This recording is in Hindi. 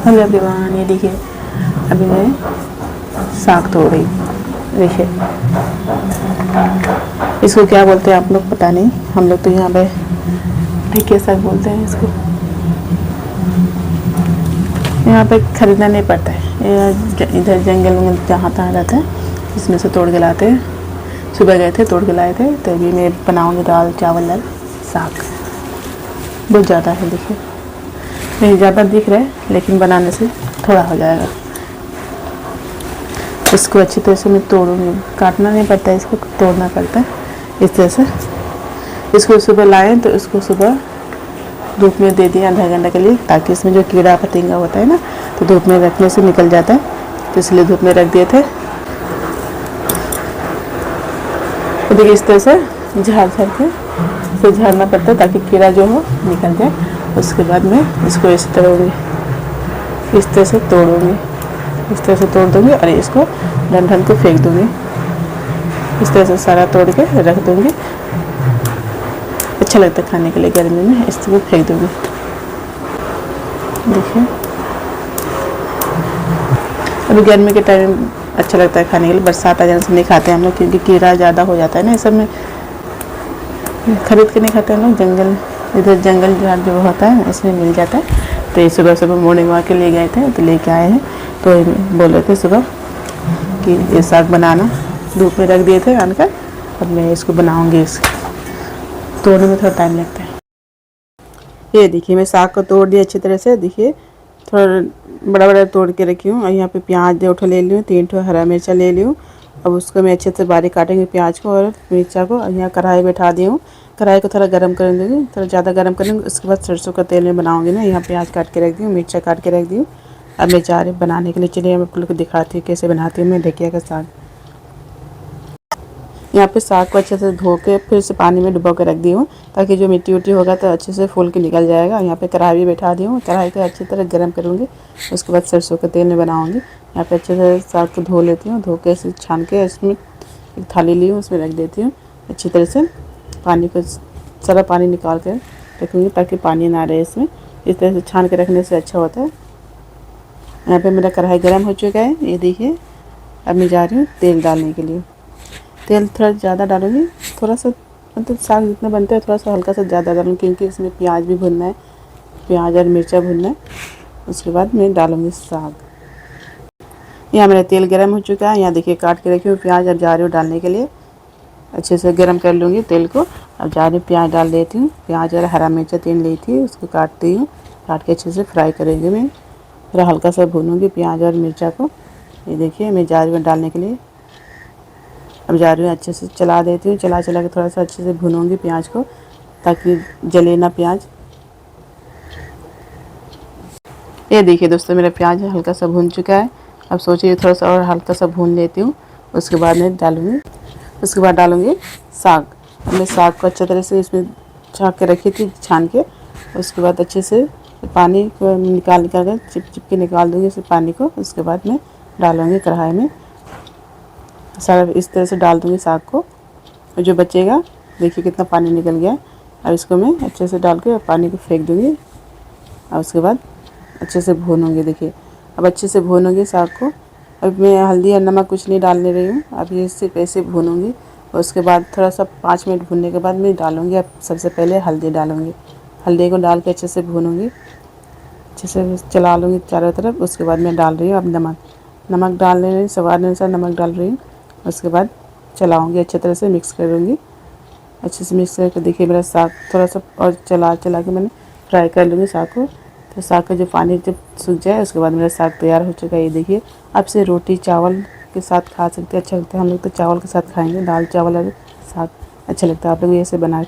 हेलो एवरीवन, ये देखिए अभी मैं साग तोड़ रही। देखिए इसको क्या बोलते हैं आप लोग पता नहीं, हम लोग तो यहाँ पे ढेकिया साग बोलते हैं इसको। यहाँ पे खरीदना नहीं पड़ता है, इधर जंगल में जहाँ तहाँ रहता है इसमें से तोड़ के लाते हैं। सुबह गए थे तोड़ के लाए थे, तो अभी मैं बनाऊँगी दाल चावल दाल साग। बहुत ज़्यादा है, देखिए नहीं ज़्यादा दिख रहा है लेकिन बनाने से थोड़ा हो जाएगा। इसको अच्छी तरह से मैं तोड़ूंगी, काटना नहीं पड़ता है, इसको तोड़ना पड़ता है इस तरह से। इसको सुबह लाएं तो इसको सुबह धूप में दे दिए आधा घंटा के लिए, ताकि इसमें जो कीड़ा फतिंगा होता है ना, तो धूप में रखने से निकल जाता है, तो इसलिए धूप में रख दिए थे। तो देखिए इस तरह से झाड़ के इसे झाड़ना पड़ता है ताकि कीड़ा जो हो निकल जाए। उसके बाद मैं इसको इस तरह इस तरह से तोड़ूंगी, इस तरह से तोड़ दूंगी और इसको डंठल को फेंक दूंगी। इस तरह से सारा तोड़ के रख दूंगी, अच्छा लगता है खाने के लिए गर्मी में। इस तरह फेंक दूंगी। देखिए अभी गर्मी के टाइम अच्छा लगता है खाने के लिए, बरसात आ जाने से नहीं खाते हम लोग, क्योंकि कीड़ा ज़्यादा हो जाता है ना, इस सब में खरीद के नहीं खाते हम लोग। जंगल इधर जंगल झाड़ जो होता है इसमें मिल जाता है। तो ये सुबह सुबह मॉर्निंग वॉक के लिए गए थे, तो लेके आए हैं। तो बोल रहे थे सुबह कि ये साग बनाना, धूप में रख दिए थे आनकर। अब मैं इसको बनाऊंगी। तोड़ने में थोड़ा टाइम लगता है। ये देखिए मैं साग को तोड़ दिया अच्छी तरह से। देखिए थोड़ा बड़ा बड़ा तोड़ के रखी हूँ। और यहाँ पे प्याज 2 ठो ले ली हूँ, 3 ठो हरा मिर्चा ले ली हूँ। अब उसको मैं अच्छे से बारीक काटेंगे प्याज को और मिर्चा को। और यहाँ कढ़ाई बैठा दी हूँ। कढ़ाई को थोड़ा गर्म कर दूँगी, थोड़ा ज़्यादा गर्म करेंगे। उसके बाद सरसों का तेल में बनाऊँगी ना। यहाँ प्याज काट के रख दी हूँ, मिर्चा काट के रख दी हूँ। अब मैं जा रही हूँ बनाने के लिए। चलिए मैं आप लोग को दिखाती हूँ कैसे बनाती हूँ मैं ढेकिया का साग। यहाँ पे साग को अच्छे से धो के फिर से पानी में डुबो के रख दी हूँ, ताकि जो मिट्टी उट्टी होगा तो अच्छे से फूल के निकल जाएगा। यहाँ पे कढ़ाई भी बैठा दी हूँ, कढ़ाई को अच्छी तरह गर्म करूँगी। उसके बाद सरसों के तेल में बनाऊँगी। यहाँ पे अच्छे से साग को धो लेती हूँ, धो के इसे छान के इसमें एक थाली ली हूँ, उसमें रख देती हूँ। अच्छी तरह से पानी को सारा पानी निकाल कर रखूँगी, ताकि पानी ना रहे इसमें। इस तरह से छान के रखने से अच्छा होता है। यहाँ पे मेरा कढ़ाई गर्म हो चुका है, ये देखिए। अब मैं जा रही हूँ तेल डालने के लिए। तेल थोड़ा ज़्यादा डालूँगी, थोड़ा सा मतलब साग जितना बनता है थोड़ा सा हल्का सा ज़्यादा डालूँगी, क्योंकि इसमें प्याज भी भुनना है, प्याज और मिर्चा भुनना है। उसके बाद मैं डालूँगी साग। यहाँ मेरा तेल गर्म हो चुका है। यहाँ देखिए काट के रखी हूँ प्याज, अब जा रही हूँ डालने के लिए। अच्छे से गर्म कर लूँगी तेल को। अब जा रही हूँ प्याज डाल देती हूँ। प्याज और हरा मिर्चा 3 ली थी, उसको काटती हूँ। काट के अच्छे से फ्राई करेंगे मैं, थोड़ा हल्का सा भूनूँगी प्याज और मिर्चा को। ये देखिए मैं जा रही हूँ डालने के लिए। अब जा रही हूँ, अच्छे से चला देती हूँ। चला के थोड़ा सा अच्छे से भूनूँगी प्याज को, ताकि जले ना प्याज। ये देखिए दोस्तों मेरा प्याज हल्का सा भून चुका है। अब सोचिए थोड़ा सा और हल्का सा भून लेती हूँ। उसके बाद मैं डालूँगी साग। अब मैं साग को अच्छी तरह से इसमें छाँक के रखी थी, छान के। उसके बाद अच्छे से पानी को निकाल कर चिप के निकाल दूँगी इस पानी को। उसके बाद मैं डालूँगी कढ़ाई में, सारा इस तरह से डाल दूँगी साग को। और जो बचेगा देखिए कितना पानी निकल गया। अब इसको मैं अच्छे से डाल के पानी को फेंक दूँगी। और उसके बाद अच्छे से भूनूँगी। देखिए अब अच्छे से भूनूँगी साग को। अब मैं हल्दी और नमक कुछ नहीं डालने रही हूँ, अब ये सिर्फ ऐसे भूनूँगी। और उसके बाद थोड़ा सा 5 मिनट भूनने के बाद मैं डालूँगी। अब सबसे पहले हल्दी डालूँगी। हल्दी को डाल के अच्छे से भूनूँगी, अच्छे से चला लूँगी चारों तरफ। उसके बाद मैं डाल रही हूँ अब नमक डाल रही हूँ, स्वाद अनुसार नमक डाल रही हूँ। उसके बाद चलाऊँगी, अच्छे तरह से मिक्स कर दूँगी। अच्छे से मिक्स करके देखिए मेरा साग थोड़ा सा और चला के मैंने फ्राई कर लूँगी साग को। तो साग का जो पानी जब सूख जाए उसके बाद मेरा साग तैयार हो चुका है। ये देखिए अब से रोटी चावल के साथ खा सकते हैं, अच्छा लगता है। हम लोग तो चावल के साथ खाएंगे, दाल चावल और साग अच्छा लगता है। आप लोग ऐसे बना